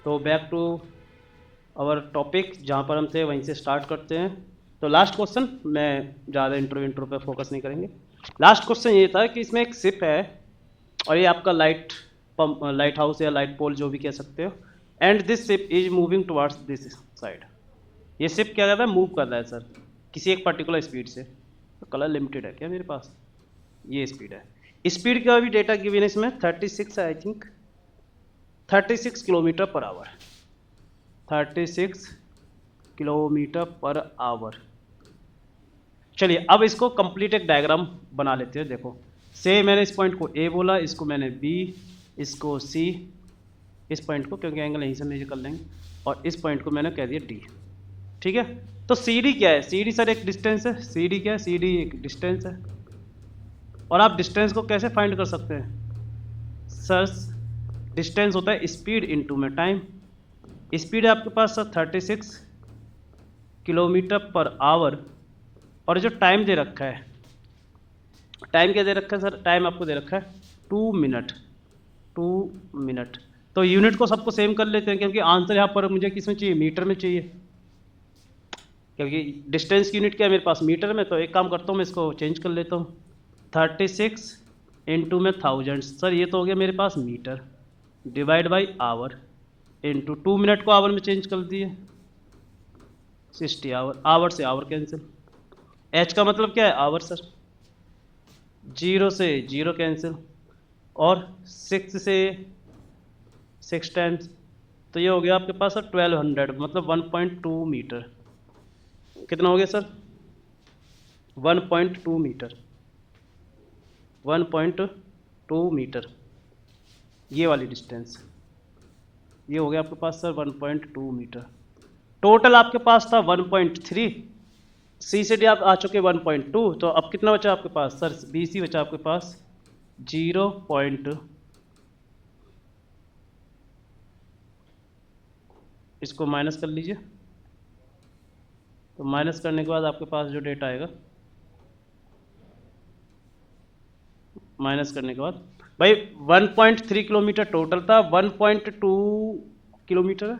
तो back to our topic, जहाँ पर हम थे वहीं से स्टार्ट करते हैं। तो लास्ट क्वेश्चन, मैं ज़्यादा इंट्रो पे फोकस नहीं करेंगे। लास्ट क्वेश्चन ये था कि इसमें एक शिप है और ये आपका लाइट हाउस या लाइट पोल जो भी कह सकते हो, and this ship is moving towards this side. ये शिप क्या कर रहा है, मूव कर रहा है सर किसी एक पर्टिकुलर स्पीड से। तो कलर लिमिटेड है क्या मेरे पास, ये स्पीड है। स्पीड का भी डेटा गिवन है इसमें 36 है I think, 36 kilometre per hour, 36 kilometre per hour. चलिए अब इसको कंप्लीट एक डायग्राम बना लेते हैं। देखो से मैंने इस पॉइंट को ए बोला, इसको मैंने बी, इसको सी, इस पॉइंट को क्योंकि एंगल यहीं से मेजर कर लेंगे, और इस पॉइंट को मैंने कह दिया डी। ठीक है, तो सी डी क्या है, सी डी सर एक डिस्टेंस है। सी डी क्या है, सी डी एक डिस्टेंस है। और आप डिस्टेंस को कैसे फाइंड कर सकते हैं सर, डिस्टेंस होता है स्पीड इनटू में टाइम। स्पीड है आपके पास सर 36 किलोमीटर पर आवर, और जो टाइम दे रखा है, टाइम क्या दे रखा है सर, टाइम आपको दे रखा है 2 मिनट, 2 मिनट। तो यूनिट को सबको सेम कर लेते हैं क्योंकि आंसर यहाँ पर मुझे किस में चाहिए, मीटर में चाहिए, क्योंकि डिस्टेंस की यूनिट क्या है मेरे पास, मीटर में। तो एक काम करता हूँ, मैं इसको चेंज कर लेता हूँ, 36 इंटू में 1000 सर, ये तो हो गया मेरे पास metre, divide by hour, into 2 minute को आवर में चेंज कर दिए 60 आवर, आवर से आवर कैंसिल, एच का मतलब क्या है आवर सर, 0 से 0 कैंसिल, और 6 से 6 टाइम्स, तो ये हो गया आपके पास सर 1200, मतलब 1.2 मीटर। कितना हो गया सर, 1.2 मीटर, 1.2 मीटर, ये वाली डिस्टेंस, ये हो गया आपके पास सर 1.2 मीटर। टोटल आपके पास था 1.3, सी से डी आप आ चुके 1.2, तो अब कितना बचा आपके पास सर, बी सी बचा आपके पास 0. इसको माइनस कर लीजिए, तो माइनस करने के बाद आपके पास जो डेटा आएगा, माइनस करने के बाद भाई 1.3 किलोमीटर टोटल था, 1.2 किलोमीटर है,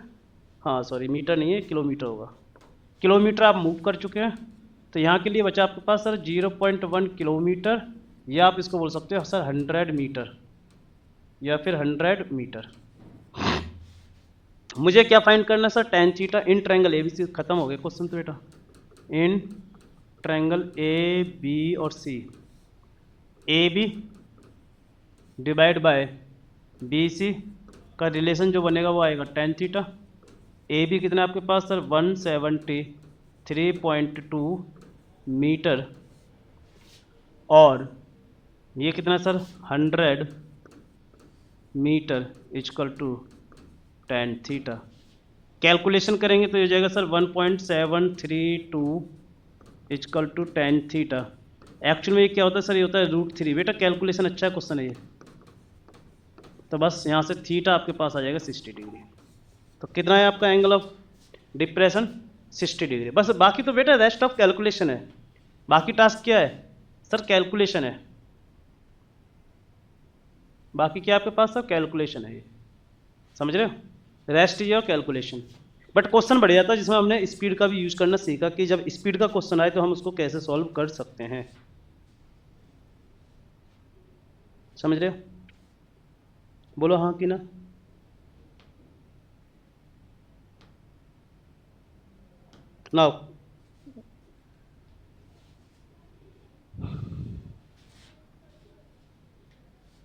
हाँ सॉरी मीटर नहीं है, किलोमीटर होगा, किलोमीटर आप मूव कर चुके हैं। तो यहाँ के लिए बचा आपके पास सर 0.1 किलोमीटर, या आप इसको बोल सकते हो सर 100 मीटर, या फिर 100 मीटर। मुझे क्या फाइंड करना है sir, tan theta in triangle A B C. खत्म हो गया क्वेश्चन तो बेटा, इन ट्रायंगल ए बी और C, A B divide by B C का रिलेशन जो बनेगा वो आएगा टेन थीटा। ए बी कितना आपके पास सर 173.2 मीटर, और ये कितना sir 100 metre equal to tan theta. Calculation करेंगे तो ये जाएगा sir 1.732 equal to tan theta. Actual में ये क्या होता है सर, ये होता है √3। बेटा कैलकुलेशन अच्छा क्वेश्चन है ये, तो बस यहाँ से थीटा आपके पास आ जाएगा 60 डिग्री। तो कितना है आपका एंगल ऑफ डिप्रेशन, 60 डिग्री। बस बाकी तो बेटा रेस्ट ऑफ कैलकुलेशन है, बाकी टास्क क्या है सर, कैलकुलेशन है, बाकी क्या आपके पास सब कैलकुलेशन है, ये समझ रहे हो, rest is your calculation. But question बढ़िया था जिसमें हमने स्पीड का भी यूज करना सीखा कि जब स्पीड का क्वेश्चन आए तो हम उसको कैसे सॉल्व कर सकते हैं, समझ रहे हो, बोलो हाँ कि ना। नाउ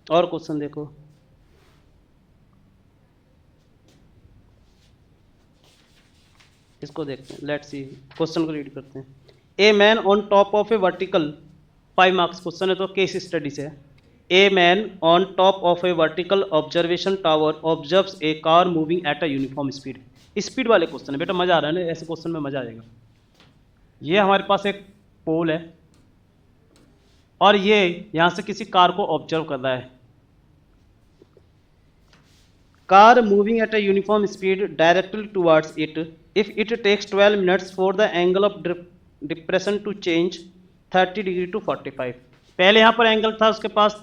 और क्वेश्चन देखो, इसको देखते हैं, लेट्स सी, क्वेश्चन को रीड करते हैं। A man on top of A vertical, 5 marks question है तो केस स्टडी से है। A man on top of A vertical observation tower observes A car moving at a uniform speed. Speed वाले question है बेटा, मजा आ रहा है ना, ऐसे क्वेश्चन में मजा आ जाएगा। ये हमारे पास एक पोल है और ये यहां से किसी कार को ऑब्जर्व कर रहा है, car moving at a uniform speed directly towards it. If it takes 12 minutes for the angle of depression to change 30 degree to 45। पहले यहाँ पर एंगल था उसके पास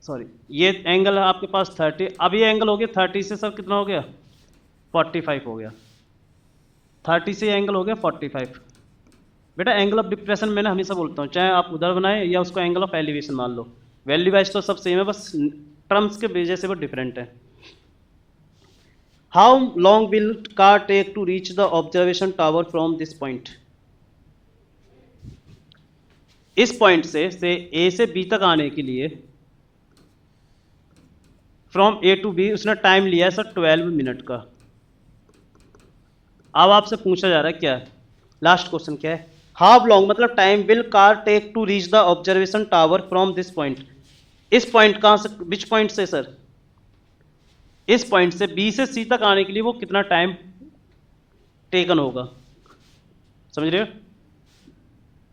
सॉरी, ये एंगल है आपके पास 30, अब ये एंगल हो गया 30 से सर कितना हो गया 45 हो गया, 30 से एंगल हो गया 45। बेटा एंगल ऑफ डिप्रेशन मैंने हमेशा बोलता हूँ, चाहे आप उधर बनाए या उसको एंगल ऑफ एलिवेशन मान लो, वैल्यू वाइज तो सब सेम है, बस टर्म्स के वजह से वो डिफरेंट है। How long will car take to reach the observation tower from this point? इस पॉइंट से ए से बी तक आने के लिए फ्रॉम ए टू बी उसने टाइम लिया है सर 12 मिनट का। अब आपसे पूछा जा रहा है क्या है, लास्ट क्वेश्चन क्या है, हाउ लॉन्ग मतलब time will car take to reach the observation tower from this point. इस पॉइंट कहां से, विच पॉइंट से सर, इस पॉइंट से बी से सी तक आने के लिए वो कितना टाइम टेकन होगा, समझ रहे हो,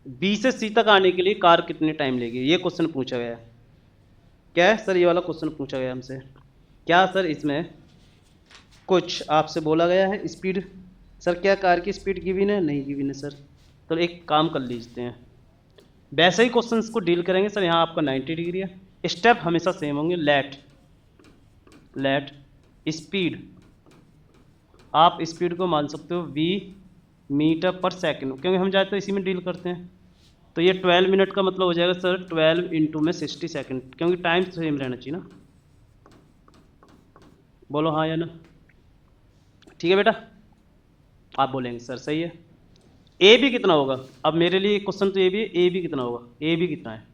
बी से सी तक आने के लिए कार कितनी टाइम लेगी, ये क्वेश्चन पूछा गया है। क्या है सर, ये वाला क्वेश्चन पूछा गया हमसे, क्या सर इसमें कुछ आपसे बोला गया है स्पीड, सर क्या कार की स्पीड गिवन है, नहीं गिवन है सर, तो एक काम कर लीजिए हैं, वैसे ही क्वेश्चंस को डील करेंगे सर। यहाँ आपका 90 डिग्री है, स्टेप हमेशा सेम होंगे, लेट स्पीड, आप स्पीड को मान सकते हो v मीटर पर सेकंड, क्योंकि हम चाहते हैं इसी में डील करते हैं, तो ये 12 मिनट का मतलब हो जाएगा सर 12 इंटू में 60 सेकंड, क्योंकि टाइम तो सेम रहना चाहिए ना, बोलो हाँ या ना, ठीक है बेटा, आप बोलेंगे सर सही है। ए भी कितना होगा, अब मेरे लिए क्वेश्चन तो ये भी है, ए भी कितना होगा, ए भी कितना है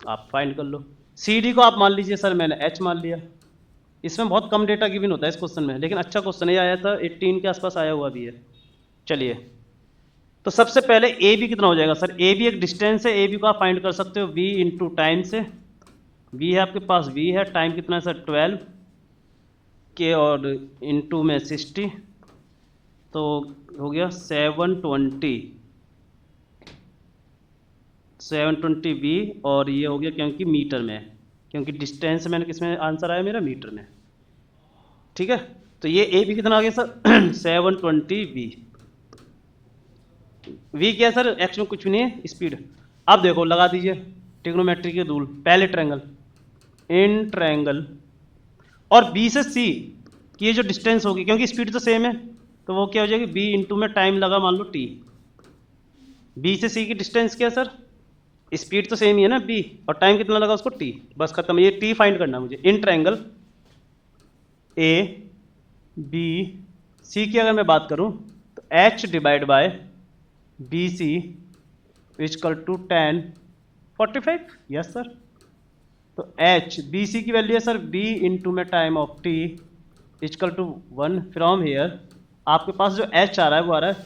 आप फाइंड कर लो। सी डी को आप मान लीजिए सर, मैंने एच मान लिया, इसमें बहुत कम डेटा गिवन होता है इस क्वेश्चन में, लेकिन अच्छा क्वेश्चन ये आया था 18 के आसपास आया हुआ भी है। चलिए तो सबसे पहले ए बी कितना हो जाएगा सर, ए बी एक डिस्टेंस है, ए बी को आप फाइंड कर सकते हो v इंटू टाइम से, v है आपके पास, v है, टाइम कितना है सर 12 के और इंटू में 60, तो हो गया 720 v, और ये हो गया क्योंकि मीटर में है, क्योंकि डिस्टेंस मैंने किस में आंसर आया मेरा मीटर में, ठीक है, तो ये ए बी कितना आ गया सर 720 v क्या है सर, एक्स में कुछ भी नहीं है स्पीड। अब देखो लगा दीजिए ट्रिग्नोमेट्री के रूल, पहले ट्रायंगल इन ट्रायंगल, और b से c की ये जो डिस्टेंस होगी, क्योंकि स्पीड तो सेम है, तो वो क्या हो जाएगी b इंटू में टाइम लगा मान लो t, b से c की डिस्टेंस क्या है सर, स्पीड तो सेम ही है ना b, और टाइम कितना लगा उसको t, बस खत्म, ये t फाइंड करना मुझे। In triangle a b c की अगर मैं बात करूं तो h divide by B C is equal to 10 45, yes sir, तो एच बी सी की वैल्यू है सर बी इंटू में time of T is equal to 1, from here आपके पास जो एच आ रहा है वो आ रहा है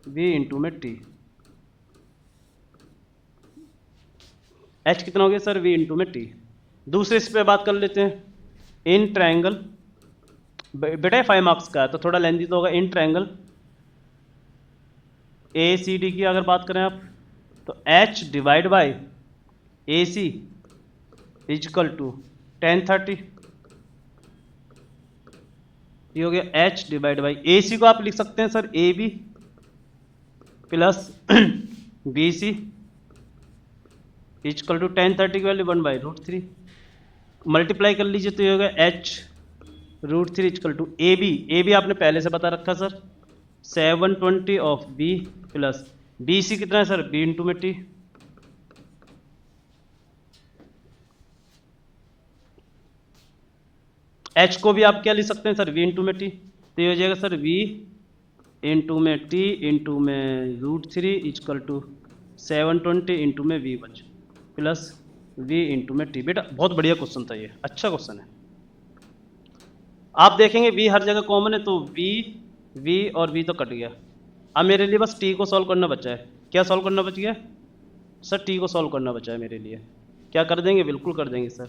बी इंटू में टी, एच कितना हो गया सर वी इंटू में टी। दूसरे इस पे बात कर लेते हैं, इन ट्रायंगल, बेटा 5 मार्क्स का है तो थोड़ा लेंथी तो होगा, इन ट्रायंगल ए सी डी की अगर बात करें आप तो H divide by A C is equal to 1030, ये हो गया H divide by A C को आप लिख सकते हैं sir A B plus B C is equal to 1030 की वैल्यू 1/√3, मल्टीप्लाई कर लीजिए तो ये हो गया H √3 is equal to A B आपने पहले से बता रखा sir 720 of B plus B C कितना है सर बी इंटू में टी, एच को भी आप क्या लिख सकते हैं सर वी इंटू में टी, तो ये हो जाएगा सर वी इंटू में टी इंटू में √3 इजकल टू 720 इंटू में वी बच प्लस वी इंटू में टी। बेटा बहुत बढ़िया क्वेश्चन था ये, अच्छा क्वेश्चन है, आप देखेंगे वी हर जगह कॉमन है, तो वी और वी तो कट गया, अब मेरे लिए बस टी को सॉल्व करना बचा है, क्या सॉल्व करना बच गया सर, टी को सॉल्व करना बचा है मेरे लिए, क्या कर देंगे, बिल्कुल कर देंगे सर,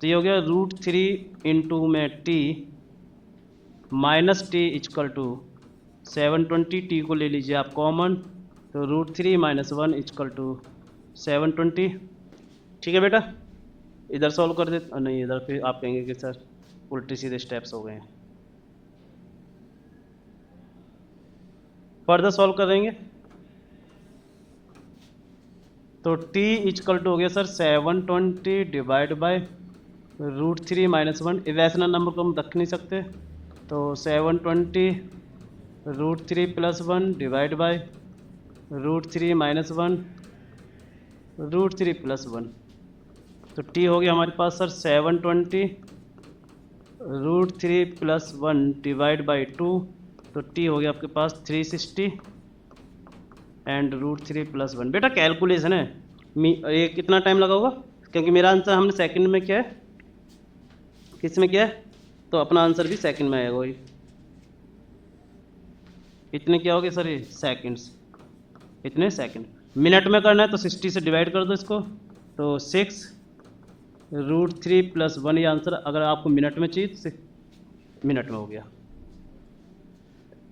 तो ये हो गया √3 इंटू में T minus T is equal to 720, T को ले लीजिए आप कॉमन, तो √3 - 1 इजकल टू 720, ठीक है बेटा, इधर सॉल्व कर दे, नहीं इधर फिर आप कहेंगे कि सर उल्टे सीधे स्टेप्स हो गए हैं, फर्दर सॉल्व करेंगे तो t इजकल टू हो गया sir 720 divide by √3 - 1, irrational number को हम रख नहीं सकते, तो 720 √3 + 1 डिवाइड बाय √3 - 1 √3 + 1, तो टी हो गया हमारे पास सर 720 √3 + 1 डिवाइड बाई 2, तो टी हो गया आपके पास 360 एंड √3 + 1। बेटा कैलकुलेशन है, ये कितना टाइम लगा होगा, क्योंकि मेरा आंसर हमने सेकंड में किया है, किस में किया है, तो अपना आंसर भी सेकंड में आएगा वही। इतने क्या हो गए सर, ये सेकंड्स, इतने सेकंड। मिनट में करना है तो 60 से डिवाइड कर दो इसको, तो 6 √3 + 1, ये आंसर अगर आपको मिनट में चाहिए तो मिनट में हो गया।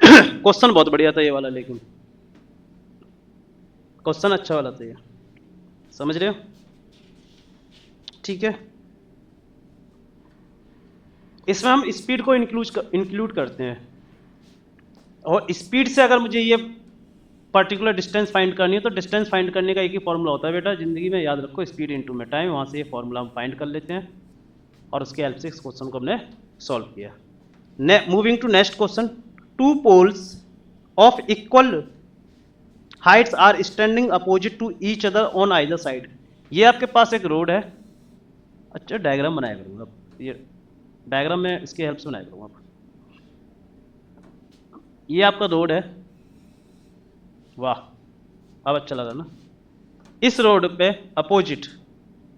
क्वेश्चन बहुत बढ़िया था ये वाला, लेकिन क्वेश्चन अच्छा वाला था ये, समझ रहे हो, ठीक है। इसमें हम स्पीड को इंक्लूड करते हैं, और स्पीड से अगर मुझे ये पर्टिकुलर डिस्टेंस फाइंड करनी है तो डिस्टेंस फाइंड करने का एक ही फॉर्मूला होता है बेटा, जिंदगी में याद रखो, स्पीड इनटू में टाइम। वहाँ से ये फॉर्मूला हम फाइंड कर लेते हैं और उसके हेल्प से इस क्वेश्चन को हमने सॉल्व किया। Moving to next question, 2 poles of equal heights are standing opposite to each other on either side. ये आपके पास एक रोड है, अच्छा डायग्राम बनाया करूँगा, ये डायग्राम में इसकी हेल्प से बनाया करूँगा। ये आपका रोड है, वाह अब अच्छा लगा ना। इस रोड पे अपोजिट,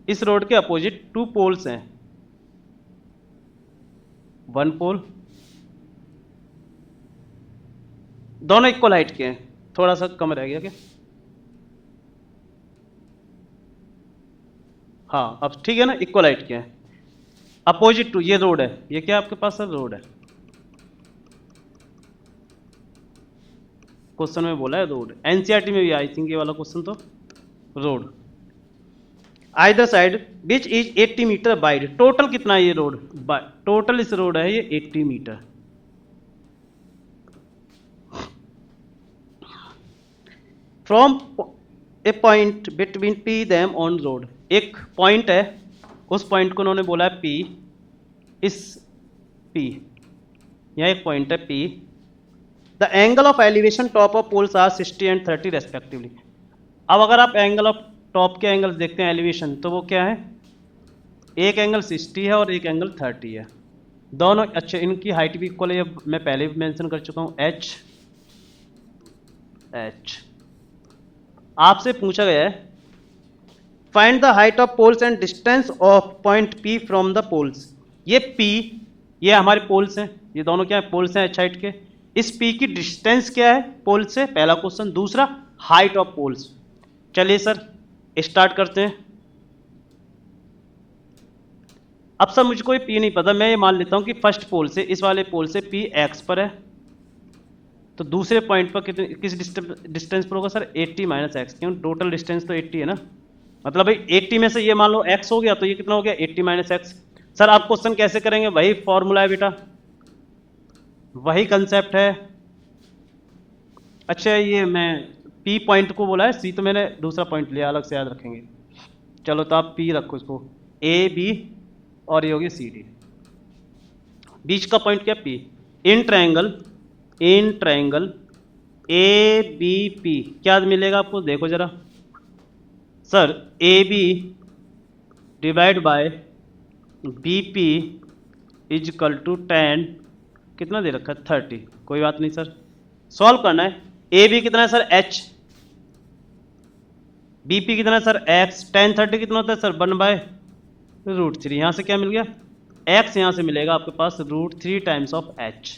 इस रोड के अपोजिट 2 पोल्स हैं, 1 पोल, दोनों इक्वल हाइट के हैं, थोड़ा सा कम रह गया क्या, हाँ अब ठीक है ना, इक्वल हाइट के हैं, अपोजिट टू, ये रोड है, ये क्या आपके पास सर रोड है, क्वेश्चन में बोला है रोड, एनसीईआरटी में भी आई थिंक ये वाला क्वेश्चन तो road. Either side which is 80 metre wide, total कितना है ये रोड, टोटल इस रोड है ये 80 metre. From a point between P them on road, एक पॉइंट है, उस पॉइंट को उन्होंने बोला है पी, इस पी, यहाँ एक पॉइंट है P, the angle of elevation top of poles are 60 and 30 respectively. अब अगर आप एंगल ऑफ टॉप के एंगल देखते हैं एलिवेशन, तो वो क्या है, एक एंगल 60 है और एक एंगल 30 है, दोनों अच्छे, इनकी हाइट भी इक्वल है, मैं पहले भी मेंशन कर चुका हूँ, एच एच। आपसे पूछा गया है find the height of poles and distance of point P from the poles. ये पी, ये हमारे पोल्स हैं, ये दोनों क्या है, पोल्स हैं एच हाइट के, इस पी की डिस्टेंस क्या है पोल से, पहला क्वेश्चन। दूसरा हाइट ऑफ पोल्स। चलिए सर स्टार्ट करते हैं। अब सर मुझे कोई पी नहीं पता, मैं ये मान लेता हूं कि फर्स्ट पोल से, इस वाले पोल से पी एक्स पर है, तो दूसरे पॉइंट पर कितने, किस डिस्टेंस पर होगा सर, 80 - x, क्यों टोटल डिस्टेंस तो 80 है ना, मतलब भाई 80 में से ये मान लो x हो गया, तो ये कितना हो गया 80 - x। सर आप क्वेश्चन कैसे करेंगे, वही फॉर्मूला है बेटा, वही कंसेप्ट है। अच्छा ये मैं P पॉइंट को बोला है, C तो मैंने दूसरा पॉइंट लिया, अलग से याद रखेंगे। चलो तो आप P रखो इसको, A B और ये हो गया CD, बीच का पॉइंट क्या P। इन ट्रायंगल ABP क्या मिलेगा आपको, देखो जरा sir, AB divide by BP is equal to 10, कितना दे रखा है 30, कोई बात नहीं सर, सॉल्व करना है। AB कितना है सर H, BP कितना है सर X, 10 30 कितना होता है सर 1/√3, यहाँ से क्या मिल गया X, यहाँ से मिलेगा आपके पास √3 times of H।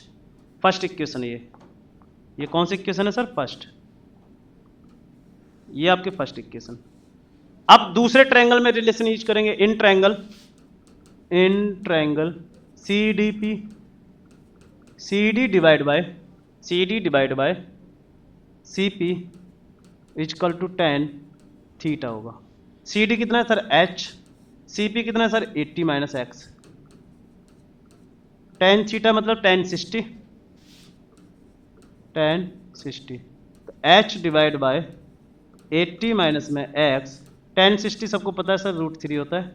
First equation ये कौन सी इक्वेशन है सर, फर्स्ट, ये आपके फर्स्ट इक्वेशन। अब दूसरे ट्रायंगल में रिलेशन यूज करेंगे, in triangle CDP, CD divide by CP is equal to 10 theta होगा। CD कितना है सर H, CP कितना है सर 80 - x, 10 थीटा मतलब 10 60, तो H डिवाइड बाय 80 माइनस में x, 10 60 सबको पता है सर √3 होता है,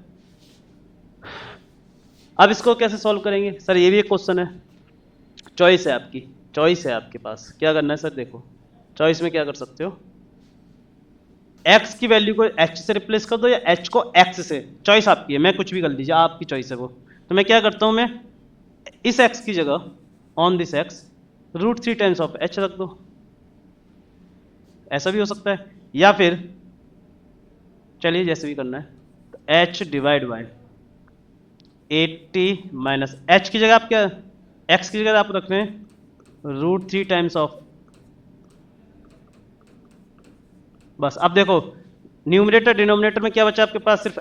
अब इसको कैसे सॉल्व करेंगे सर? ये भी एक क्वेश्चन है, चॉइस है आपकी, चॉइस है आपके पास, क्या करना है सर? देखो चॉइस में क्या कर सकते हो, x की वैल्यू को h से रिप्लेस कर दो या h को x से, चॉइस आपकी है, मैं कुछ भी कर लीजिए, आपकी चॉइस है वो। तो मैं क्या करता हूं, मैं इस x की जगह on this x √3 times of h रख दो, ऐसा भी हो सकता है, या फिर चलिए जैसे भी करना है, तो h divide bye 80 minus h की जगह आप क्या, x की जगह आप रख रहे हैं √3 टाइम्स ऑफ, बस। अब देखो न्यूमरेटर डिनोमिनेटर में क्या बचा आपके पास, सिर्फ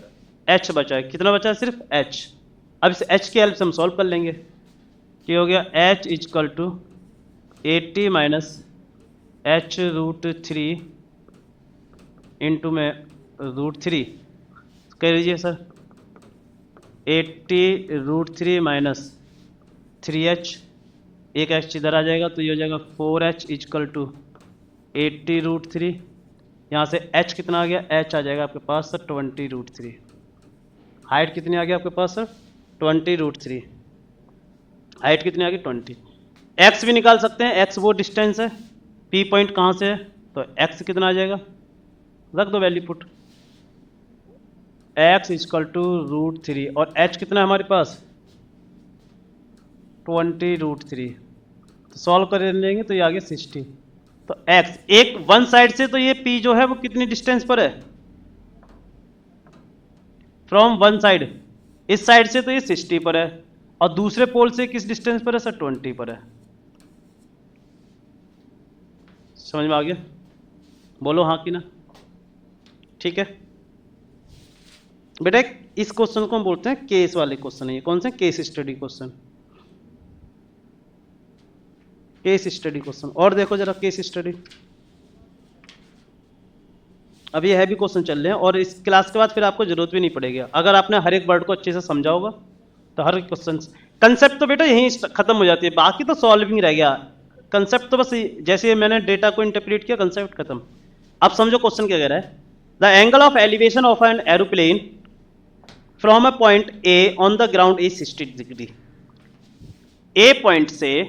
h बचा है, कितना बचा है, सिर्फ h। अब इस h की हेल्प से हम सॉल्व कर लेंगे, क्या हो गया, h is equal to 80 minus h √3 into में √3 कह लीजिए सर, 80 √3 माइनस 3h, एक h इधर आ जाएगा तो ये हो जाएगा 4h इजकल टू 80 √3, यहाँ से h कितना आ गया, h आ जाएगा आपके पास सर 20 √3, हाइट कितनी आ गई आपके पास सर 20 √3, हाइट कितनी आ गई 20। x भी निकाल सकते हैं, x वो डिस्टेंस है, p पॉइंट कहाँ से है, तो x कितना आ जाएगा, रख दो value put, x is equal to √3 और h कितना है हमारे पास 20 √3, तो सॉल्व कर लेंगे तो ये आ गया 60। तो x एक वन साइड से, तो ये p जो है वो कितनी डिस्टेंस पर है, फ्रॉम वन साइड, इस साइड से तो ये 60 पर है, और दूसरे पोल से किस डिस्टेंस पर है सर 20 पर है। समझ में आ गया, बोलो हाँ कि ना, ठीक है बेटा। इस क्वेश्चन को हम बोलते हैं केस वाले क्वेश्चन है, ये कौन से, case study question, case study question. और देखो जरा केस स्टडी, अब ये हैवी क्वेश्चन चल रहे हैं और इस क्लास के बाद फिर आपको जरूरत भी नहीं पड़ेगी, अगर आपने हर एक वर्ड को अच्छे से समझा होगा तो हर क्वेश्चन कंसेप्ट तो बेटा यहीं खत्म हो जाती है, बाकी तो सॉल्विंग रह गया, कंसेप्ट तो बस जैसे मैंने डेटा को इंटरप्रेट किया कंसेप्ट खत्म। अब समझो क्वेश्चन क्या कह रहा है, the angle of elevation of an aeroplane from a point A on the ground is 60 degree. A point से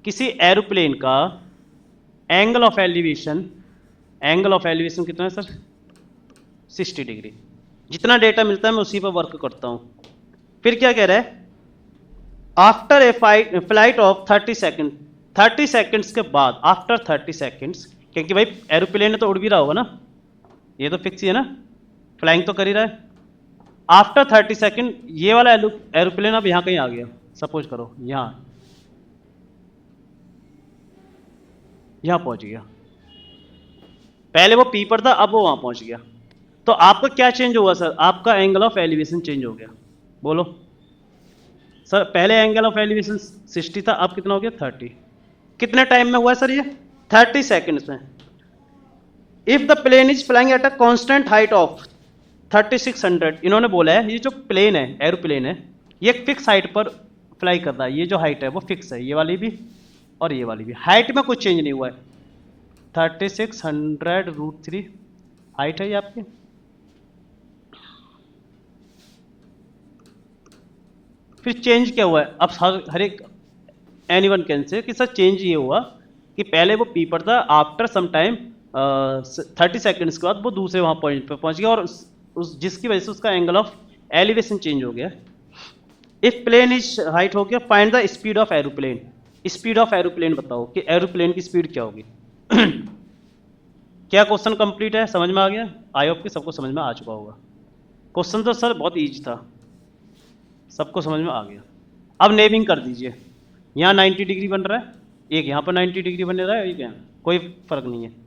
किसी एरोप्लेन का angle of elevation, angle of elevation कितना है सर 60 डिग्री। जितना डेटा मिलता है मैं उसी पर वर्क करता हूं। फिर क्या कह रहा है, after a flight of 30 second, 30 seconds के बाद, आफ्टर 30 सेकेंड्स, क्योंकि भाई एरोप्लेन तो उड़ भी रहा होगा ना, ये तो फिक्स ही है ना, फ्लाइंग तो कर ही रहा है। आफ्टर 30 सेकेंड ये वाला एरोप्लेन अब यहां कहीं आ गया, सपोज करो यहां पहुंच गया, पहले वो पी पर था अब वो वहां पहुंच गया, तो आपका क्या चेंज होगा सर, आपका एंगल ऑफ एलिवेशन चेंज हो गया। बोलो सर, पहले एंगल ऑफ एलिवेशन 60 था, अब कितना हो गया 30। कितने टाइम में हुआ है सर ये 30 सेकेंड्स में। If the plane is flying at a constant height of 3600, इन्होंने बोला है ये जो प्लेन है, एरोप्लेन है, ये एक फिक्स हाइट पर फ्लाई कर रहा है, ये जो हाइट है वो फिक्स है, ये वाली भी और ये वाली भी, हाइट में कुछ चेंज नहीं हुआ है, 3600 √3 हाइट है ये आपकी। फिर चेंज क्या हुआ है, अब हर एक एनीवन कैन से कि सर चेंज ये हुआ कि पहले वो पी पर था, आफ्टर सम टाइम 30 सेकेंड्स के बाद वो दूसरे वहां पॉइंट पर पहुंच गया, और उस जिसकी वजह से उसका एंगल ऑफ एलिवेशन चेंज हो गया। इफ प्लेन इज हाइट हो गया, find the speed of aeroplane, speed of aeroplane बताओ कि एरोप्लेन की स्पीड क्या होगी। क्या क्वेश्चन कंप्लीट है, समझ में आ गया, आई होप कि सबको समझ में आ चुका होगा। क्वेश्चन तो सर बहुत ईजी था, सबको समझ में आ गया। अब नेमिंग कर दीजिए, यहाँ 90 डिग्री बन रहा है, एक यहाँ पर 90 डिग्री बन रहा है, एक यहाँ, कोई फर्क नहीं है।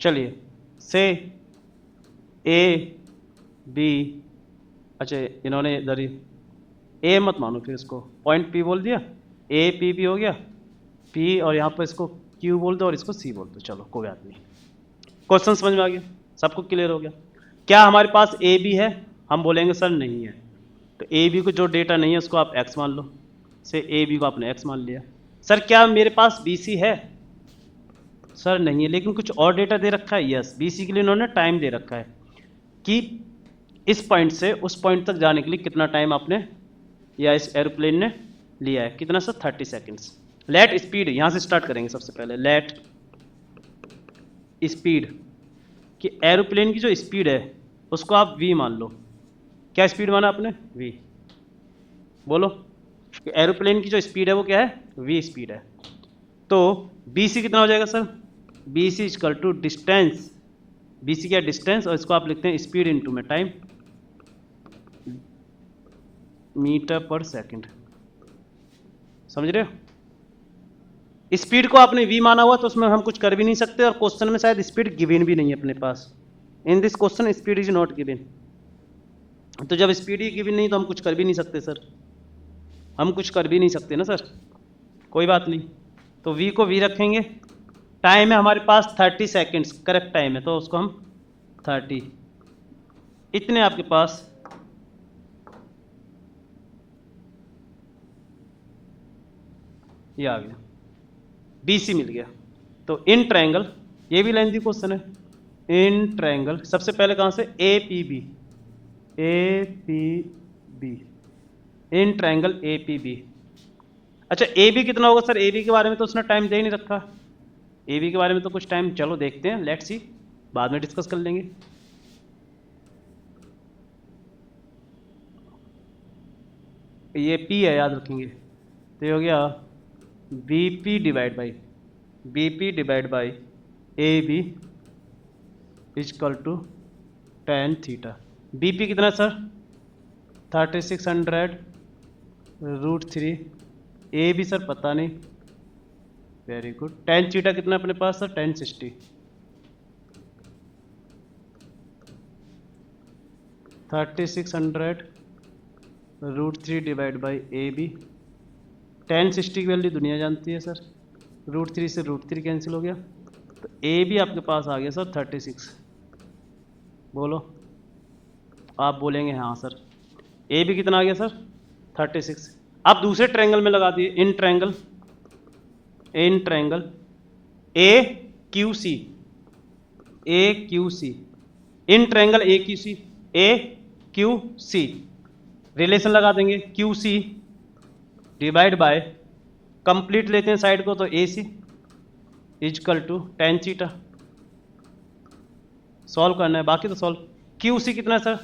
चलिए से ए बी, अच्छा इन्होंने इधर ही ए मत मानो, फिर इसको पॉइंट पी बोल दिया, ए पी भी हो गया, पी और यहाँ पर इसको क्यू बोल दो और इसको सी बोल दो, चलो कोई बात नहीं। क्वेश्चन समझ में आ गया, सबको क्लियर हो गया। क्या हमारे पास ए बी है? हम बोलेंगे सर नहीं है। तो ए बी को जो डेटा नहीं है उसको आप एक्स मान लो, से ए बी को आपने एक्स मान लिया। सर क्या मेरे पास बी सी है? सर नहीं है, लेकिन कुछ और डेटा दे रखा है। यस, बी सी के लिए उन्होंने टाइम दे रखा है कि इस पॉइंट से उस पॉइंट तक जाने के लिए कितना टाइम आपने या इस एरोप्लेन ने लिया है, कितना सर? 30 सेकेंड्स। लेट स्पीड, यहां से स्टार्ट करेंगे सबसे पहले। लेट स्पीड, कि एरोप्लेन की जो स्पीड है उसको आप v मान लो। क्या स्पीड माना आपने? v। बोलो कि एरोप्लेन की जो स्पीड है वो क्या है? v स्पीड है। तो bc कितना हो जाएगा sir? bc equal to distance, bc क्या? डिस्टेंस, और इसको आप लिखते हैं स्पीड इनटू में टाइम, मीटर पर सेकंड। समझ रहे हो? स्पीड को आपने v माना हुआ तो उसमें हम कुछ कर भी नहीं सकते, और क्वेश्चन में शायद स्पीड गिवन भी नहीं है अपने पास। In this question speed is not given. तो जब स्पीड ही गिवन नहीं तो हम कुछ कर भी नहीं सकते सर, हम कुछ कर भी नहीं सकते ना सर। कोई बात नहीं, तो v को v रखेंगे। टाइम है हमारे पास 30 सेकेंड्स, करेक्ट टाइम है, तो उसको हम 30, इतने आपके पास ये आ गया, BC मिल गया। तो इन ट्रायंगल, ये भी लेंथी क्वेश्चन है। इन ट्रायंगल सबसे पहले कहां से? APB, APB, in triangle APB। अच्छा AB कितना होगा सर? AB के बारे में तो उसने टाइम दे ही नहीं रखा। AB के बारे में तो कुछ टाइम, चलो देखते हैं, लेट्स सी, बाद में डिस्कस कर लेंगे। ये P है, याद रखेंगे। तो ये हो गया BP divide by AB equal to tan theta. BP कितना सर? 3600√3। AB सर पता नहीं, वेरी गुड। tan थीटा कितना अपने पास sir? tan 60। 3600√3 divide by AB। tan 60 की वैल्यू दुनिया जानती है सर, √3 से √3 कैंसिल हो गया, तो AB आपके पास आ गया सर 36। बोलो, आप बोलेंगे हाँ सर। AB कितना आ गया सर? 36। अब दूसरे ट्रायंगल में लगा दिए, in triangle AQC, in triangle AQC relation लगा देंगे, QC डिवाइड बाय, कंप्लीट लेते हैं साइड को, तो AC is equal to tan theta. Solve करना है, बाकी तो सॉल्व। QC कितना है सर?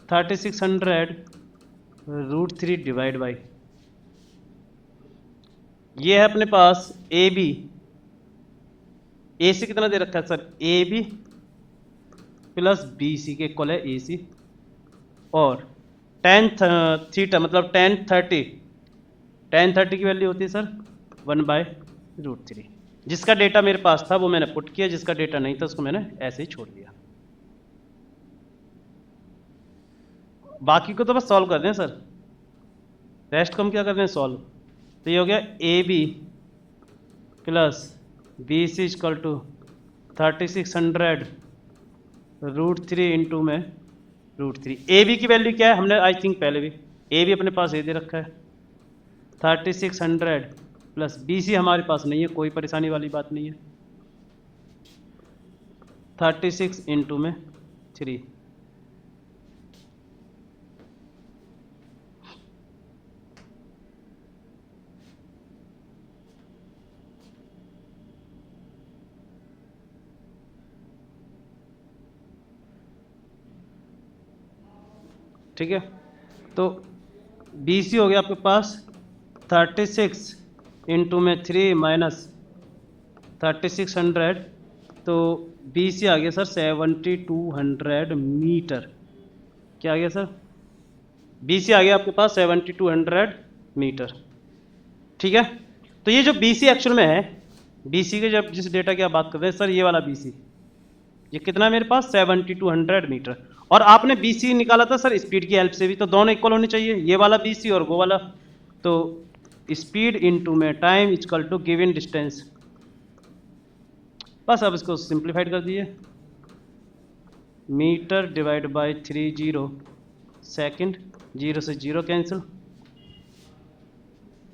3600√3 डिवाइड बाई, ये है अपने पास AB। AC कितना दे रखा है सर? AB प्लस BC के इक्वल है AC, और tan थीटा मतलब tan 30 की वैल्यू होती है सर 1/√3। जिसका डेटा मेरे पास था वो मैंने पुट किया, जिसका डेटा नहीं था उसको मैंने ऐसे ही छोड़ दिया। बाकी को तो बस सॉल्व कर दें सर, रेस्ट को हम क्या कर रहे हैं? सॉल्व। तो ये हो गया AB plus BC equal to 3600√3 into में √3। AB की वैल्यू क्या है? हमने आई थिंक पहले भी, AB अपने पास ये दे रखा है 3600 प्लस BC हमारे पास नहीं है, कोई परेशानी वाली बात नहीं है, 36 इंटू में 3। ठीक है, तो BC हो गया आपके पास 36 इंटू में 3 माइनस 3600, तो BC आ गया सर 7200 मीटर। क्या आ गया सर? BC आ गया आपके पास 7200 मीटर। ठीक है, तो ये जो BC एक्चुअल में है, BC के जब जिस डेटा की आप बात कर रहे हैं सर, ये वाला BC, ये कितना है मेरे पास? 7200 मीटर। और आपने BC निकाला था सर स्पीड की हेल्प से भी, तो दोनों इक्वल होने चाहिए, ये वाला BC और वो वाला। तो स्पीड इनटू में time equal to given distance. बस अब इसको सिंप्लीफाइड कर दिए, मीटर डिवाइड बाय 30 सेकंड, 0 से 0 कैंसिल,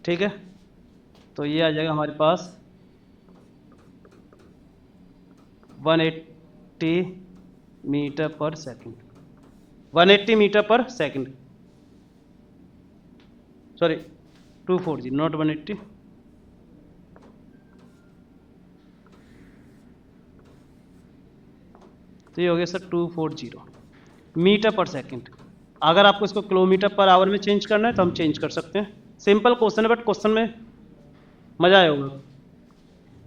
ठीक है। तो ये आ जाएगा हमारे पास 180 मीटर पर सेकंड, 180 मीटर पर सेकंड, सॉरी 240 नॉट 180, तो ये हो गया सर 240 मीटर पर सेकंड। अगर आपको इसको किलोमीटर पर आवर में चेंज करना है तो हम चेंज कर सकते हैं। सिंपल क्वेश्चन है बट क्वेश्चन में मजा आया होगा।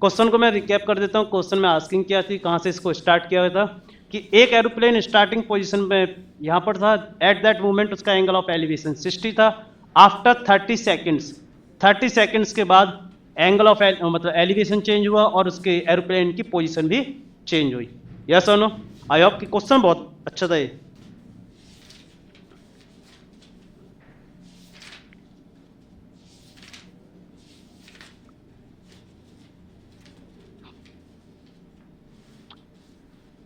क्वेश्चन को मैं रिकैप कर देता हूँ। क्वेश्चन में आस्किंग क्या थी, कहाँ से इसको स्टार्ट किया हुआ था कि एक एरोप्लेन स्टार्टिंग पोजीशन में यहाँ पर था, एट दैट मोमेंट उसका एंगल ऑफ एलिवेशन 60 था। आफ्टर 30 सेकेंड्स के बाद एंगल ऑफ मतलब एलिवेशन चेंज हुआ और उसके एरोप्लेन की पोजीशन भी चेंज हुई। यस और नो? आई होप कि क्वेश्चन बहुत अच्छा था ये।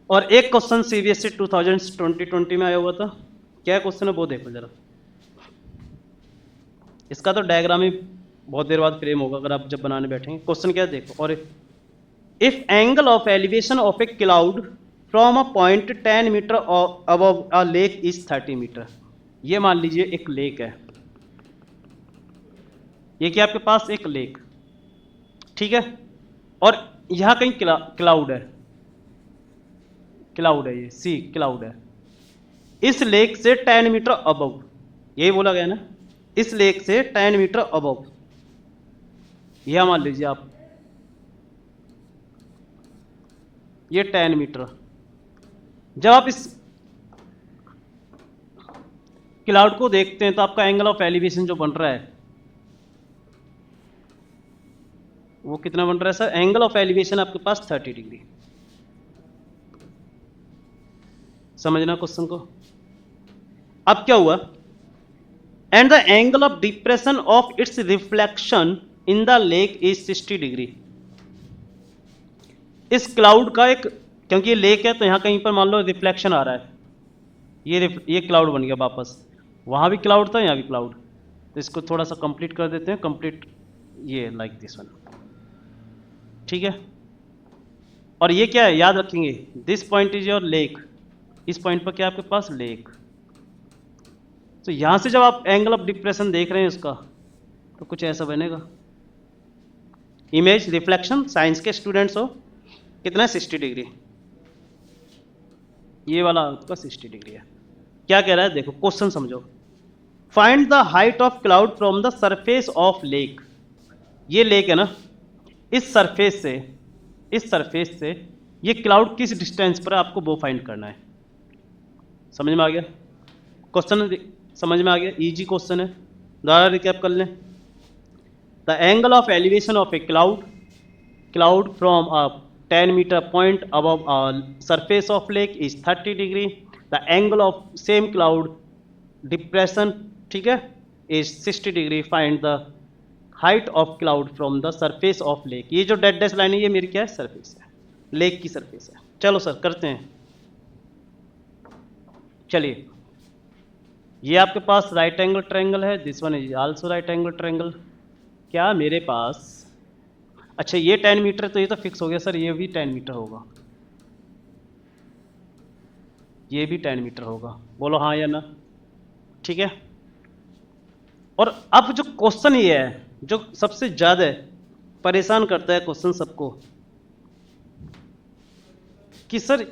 और एक क्वेश्चन सीबीएसई 2020 में आया हुआ था। क्या क्वेश्चन है वो देखो जरा। इसका तो डायग्राम ही बहुत देर बाद फ्रेम होगा अगर आप जब बनाने बैठेंगे। क्वेश्चन क्या है देखो। और if angle of elevation of a cloud from a point 10 metre above a lake is 30 metre. ये मान लीजिए एक लेक है, ये क्या आपके पास एक लेक, ठीक है, और यहां कहीं क्लाउड है, क्लाउड है, ये सी क्लाउड है। इस लेक से 10 मीटर अबव, यही बोला गया ना, इस लेक से 10 मीटर अबव, यह मान लीजिए आप, ये 10 मीटर। जब आप इस क्लाउड को देखते हैं तो आपका एंगल ऑफ एलिवेशन जो बन रहा है वो कितना बन रहा है सर? एंगल ऑफ एलिवेशन आपके पास 30 डिग्री। समझना क्वेश्चन को। अब क्या हुआ? And the angle of depression of its reflection in the lake is 60 degree. इस क्लाउड का एक, क्योंकि ये लेक है तो यहां कहीं पर मान लो रिफ्लेक्शन आ रहा है, ये क्लाउड बन गया वापस, वहां भी क्लाउड था यहां भी क्लाउड, तो इसको थोड़ा सा कंप्लीट कर देते हैं। कंप्लीट ये लाइक दिस वन, ठीक है। और ये क्या है याद रखेंगे, this point is your lake, इस पॉइंट पर क्या आपके पास लेक। तो यहां से जब आप एंगल ऑफ डिप्रेशन देख रहे हैं उसका तो कुछ ऐसा बनेगा। इमेज रिफ्लेक्शन साइंस के स्टूडेंट्स हो, कितना है 60 डिग्री, ये वाला आपका 60 डिग्री है। क्या कह रहा है देखो, क्वेश्चन समझो। Find the height of cloud from the surface of lake. ये लेक है ना, इस सरफेस से ये क्लाउड किस डिस्टेंस पर आपको वो फाइंड करना है। समझ में आ गया क्वेश्चन? समझ में आ गया, इजी क्वेश्चन है। दोबारा रिकैप कर लें। The angle of elevation of a cloud from a 10 metre point above surface of lake is 30 degree. The angle of same cloud depression, ठीक है, is 60 degree. Find the height of cloud from the surface of lake. ये जो dead dash line है ये मेरी क्या है? Surface है, लेक की सरफेस है। चलो सर करते हैं। चलिए, ये आपके पास राइट एंगल ट्रायंगल है, this one is also right angle triangle. क्या मेरे पास, अच्छा ये 10 मीटर तो ये तो फिक्स हो गया सर, ये भी 10 मीटर होगा, ये भी 10 मीटर होगा। बोलो हाँ या ना, ठीक है। और अब जो क्वेश्चन ये है जो सबसे ज्यादा परेशान करता है क्वेश्चन सबको कि सर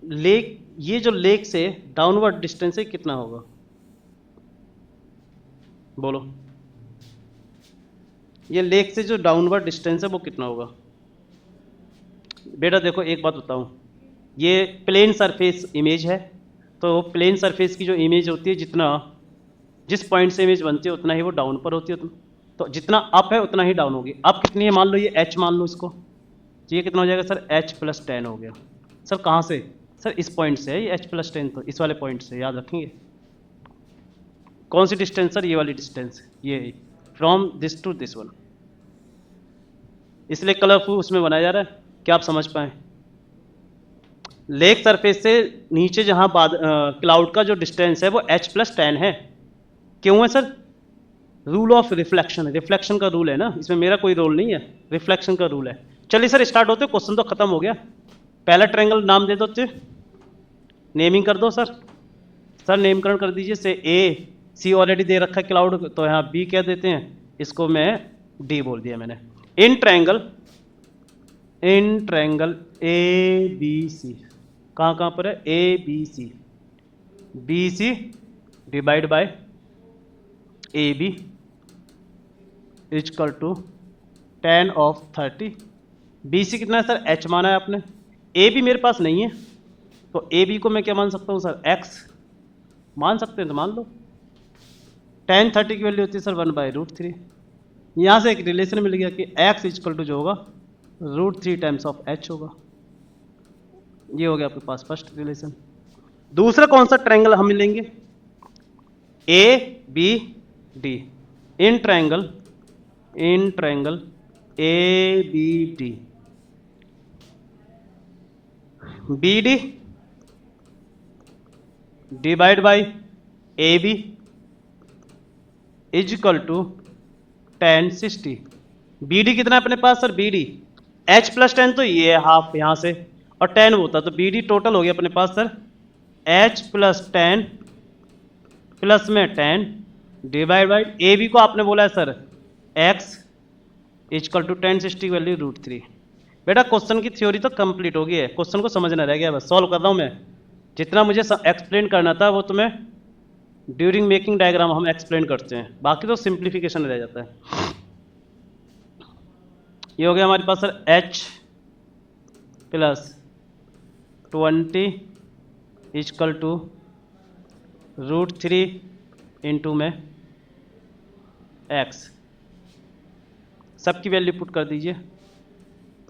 लेक, ये जो लेक से डाउनवर्ड डिस्टेंस है कितना होगा? बोलो, ये लेक से जो डाउनवर्ड डिस्टेंस है वो कितना होगा? बेटा देखो एक बात बताऊं, ये प्लेन सरफेस इमेज है, तो प्लेन सरफेस की जो इमेज होती है, जिस पॉइंट से इमेज बनती है उतना ही वो डाउन पर होती है। तो जितना अप है उतना ही डाउन होगी। अप कितनी है मान लो, ये h मान लो इसको, तो ये कितना हो जाएगा सर? h+10 हो गया। सर कहाँ से? सर इस पॉइंट से है ये h+10, तो इस वाले पॉइंट से, याद रखेंगे। कौन सी डिस्टेंस सर? ये वाली डिस्टेंस, ये from this to this one. इसलिए कलरफुल उसमें बनाया जा रहा है, क्या आप समझ पाए? लेक सरफेस से नीचे जहां क्लाउड का जो डिस्टेंस है वो h+tan है। क्यों है sir? Rule of reflection, reflection का रूल है ना, इसमें मेरा कोई रोल नहीं है, रिफ्लेक्शन का रूल है। चलिए सर स्टार्ट होते, क्वेश्चन तो खत्म हो गया। पहला ट्रायंगल नाम दे दो, नेमिंग कर दो सर। सर नेमकरण कर दीजिए। से ए सी ऑलरेडी दे रखा है क्लाउड, तो यहाँ बी कह देते हैं, इसको मैं डी बोल दिया मैंने। इन ट्रायंगल ए बी सी, कहाँ कहाँ पर है? A B C divide by A B is equal to tan of 30। B C कितना है सर? एच माना है आपने। ए बी मेरे पास नहीं है, तो ए बी को मैं क्या मान सकता हूँ सर? एक्स मान सकते हैं तो मान लो। tan 30 की वैल्यू होती है सर 1/√3। यहाँ से एक रिलेशन मिल गया कि x इजकल टू जो होगा √3 टाइम्स ऑफ h होगा। ये हो गया आपके पास फर्स्ट रिलेशन। दूसरा कौन सा ट्रायंगल हम मिलेंगे? A B D. In triangle A B D, B D divide by A B is equal to tan 60। B D कितना है अपने पास सर? बी डी h+tan तो ये है हाफ यहाँ से, और tan होता तो बी डी टोटल हो गया अपने पास सर h+tan प्लस में tan divide by A B को आपने बोला है sir x is equal to tan 60 की वैल्यू √3। बेटा क्वेश्चन की थ्योरी तो कंप्लीट हो गई है, क्वेश्चन को समझना रह गया, बस सॉल्व कर रहा हूँ मैं। जितना मुझे एक्सप्लेन करना था वो तुम्हें ड्यूरिंग मेकिंग डायग्राम हम एक्सप्लेन करते हैं, बाकी तो सिंप्लीफिकेशन रह जाता है। ये हो गया हमारे पास sir h + 20 is equal to √3 into में x। सबकी वैल्यू पुट कर दीजिए।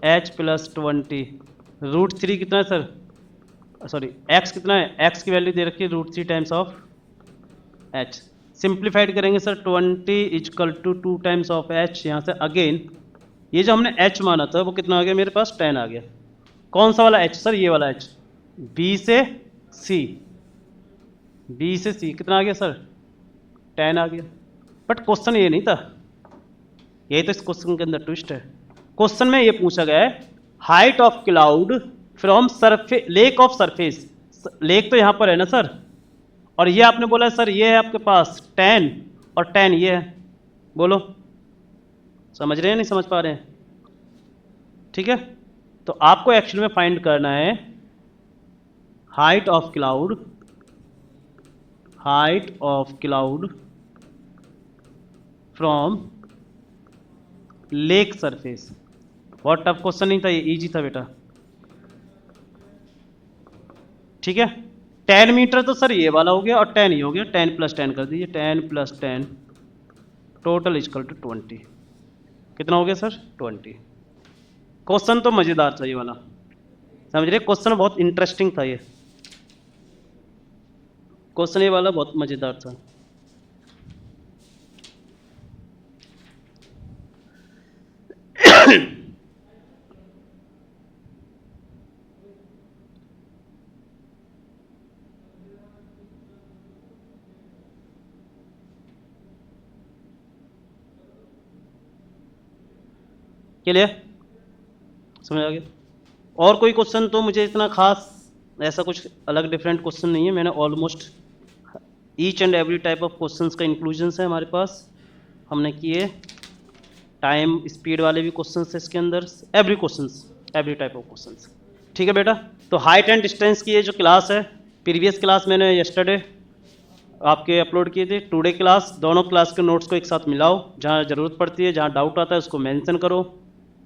h + 20 √3 कितना है सर? सॉरी x कितना है? x की वैल्यू दे रखी है √3 टाइम्स ऑफ h। सिंप्लीफाइड करेंगे sir 20 is equal to 2 times of h। यहाँ से अगेन ये जो हमने h माना था वो कितना आ गया मेरे पास? tan आ गया। कौन सा वाला h सर? ये वाला h। b से c कितना आ गया सर? tan आ गया। बट क्वेश्चन ये नहीं था, यही तो इस क्वेश्चन के अंदर ट्विस्ट है। क्वेश्चन में ये पूछा गया है height of cloud from surface, lake of surface. Lake तो यहाँ पर है ना सर, और ये आपने बोला है सर ये है आपके पास tan, और tan ये है। बोलो समझ रहे हैं नहीं समझ पा रहे हैं? ठीक है, तो आपको एक्चुअल में फाइंड करना है height of cloud from lake surface. बहुत टफ क्वेश्चन नहीं था ये, इजी था बेटा। ठीक है, tan मीटर तो सर ये वाला हो गया, और tan ये हो गया। tan + tan कर दीजिए, tan + tan total is equal to 20। कितना हो गया सर? 20। क्वेश्चन तो मजेदार था ये वाला, समझ रहे? क्वेश्चन बहुत इंटरेस्टिंग था ये क्वेश्चन, ये वाला बहुत मजेदार था। क्लियर? समझ आ गया? और कोई क्वेश्चन तो मुझे इतना खास ऐसा कुछ अलग डिफरेंट क्वेश्चन नहीं है। मैंने almost each and every type of questions का इंक्लूजन्स है हमारे पास, हमने किए। टाइम स्पीड वाले भी क्वेश्चंस है इसके अंदर, एवरी टाइप ऑफ क्वेश्चंस। ठीक है बेटा, तो हाइट एंड डिस्टेंस की ये जो क्लास है, प्रीवियस क्लास मैंने यस्टरडे आपके अपलोड किए थे, टुडे क्लास, दोनों क्लास के नोट्स को एक साथ मिलाओ, जहाँ ज़रूरत पड़ती है, जहाँ डाउट आता है उसको मेंशन करो,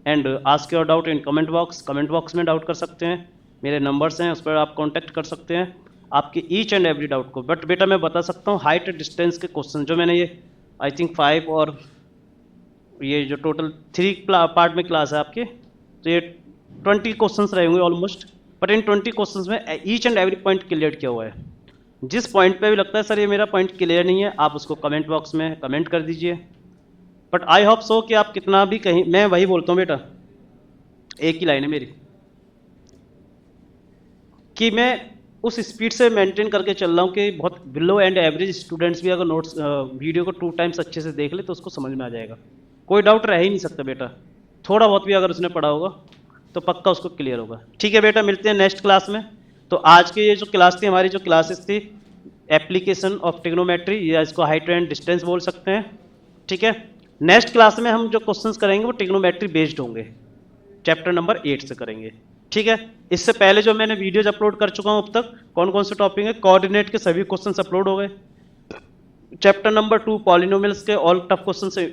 and ask your doubt in comment box में डाउट कर सकते हैं। मेरे नंबर्स हैं, उस पर आप कांटेक्ट कर सकते हैं आपके ईच एंड एवरी डाउट को। बट बेटा मैं बता सकता हूँ हाइट एंड डिस्टेंस के क्वेश्चन जो मैंने ये आई थिंक 5 और ये जो टोटल 3 पार्ट में क्लास है आपके, तो ये 20 क्वेश्चंस रहे होंगे ऑलमोस्ट। बट इन 20 क्वेश्चंस में each and every point clear किया हुआ है। जिस पॉइंट पे भी लगता है सर ये मेरा पॉइंट क्लियर नहीं है, आप उसको कमेंट बॉक्स में कमेंट कर दीजिए। बट आई होप सो कि आप कितना भी कहीं, मैं वही बोलता हूँ बेटा, एक ही लाइन है मेरी, कि मैं उस स्पीड से मेंटेन करके चल रहा हूँ कि बहुत बिलो एंड एवरेज स्टूडेंट्स भी अगर नोट्स वीडियो को 2 टाइम्स अच्छे से देख ले तो उसको समझ में आ जाएगा, कोई डाउट रह ही नहीं सकता बेटा। थोड़ा बहुत भी अगर उसने पढ़ा होगा तो पक्का उसको क्लियर होगा। ठीक है बेटा, मिलते हैं नेक्स्ट क्लास में। तो आज की ये जो क्लास थी, हमारी जो क्लासेस थी एप्लीकेशन ऑफ ट्रिग्नोमेट्री, या इसको हाइट एंड डिस्टेंस बोल सकते हैं। ठीक है, नेक्स्ट क्लास में हम जो क्वेश्चंस करेंगे वो ट्रिग्नोमेट्री बेस्ड होंगे, चैप्टर नंबर 8 से करेंगे। ठीक है, इससे पहले जो मैंने वीडियोज अपलोड कर चुका हूं अब तक, कौन कौन से टॉपिक है, कोऑर्डिनेट के सभी क्वेश्चंस अपलोड हो गए। चैप्टर नंबर 2 पॉलिनोमियल्स के ऑल टफ क्वेश्चन से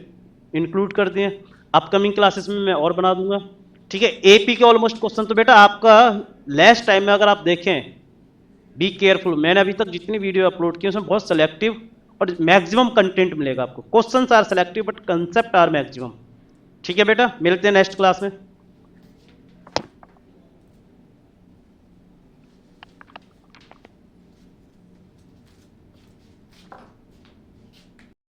इंक्लूड कर दिए। अपकमिंग क्लासेस में मैं और बना दूंगा। ठीक है, एपी के ऑलमोस्ट क्वेश्चन तो बेटा आपका लास्ट टाइम में अगर आप देखें, बी केयरफुल, मैंने अभी तक जितनी वीडियो अपलोड की उसमें बहुत सेलेक्टिव और मैक्सिमम कंटेंट मिलेगा आपको। Questions are selective but concept are maximum. ठीक है बेटा, मिलते हैं नेक्स्ट क्लास में।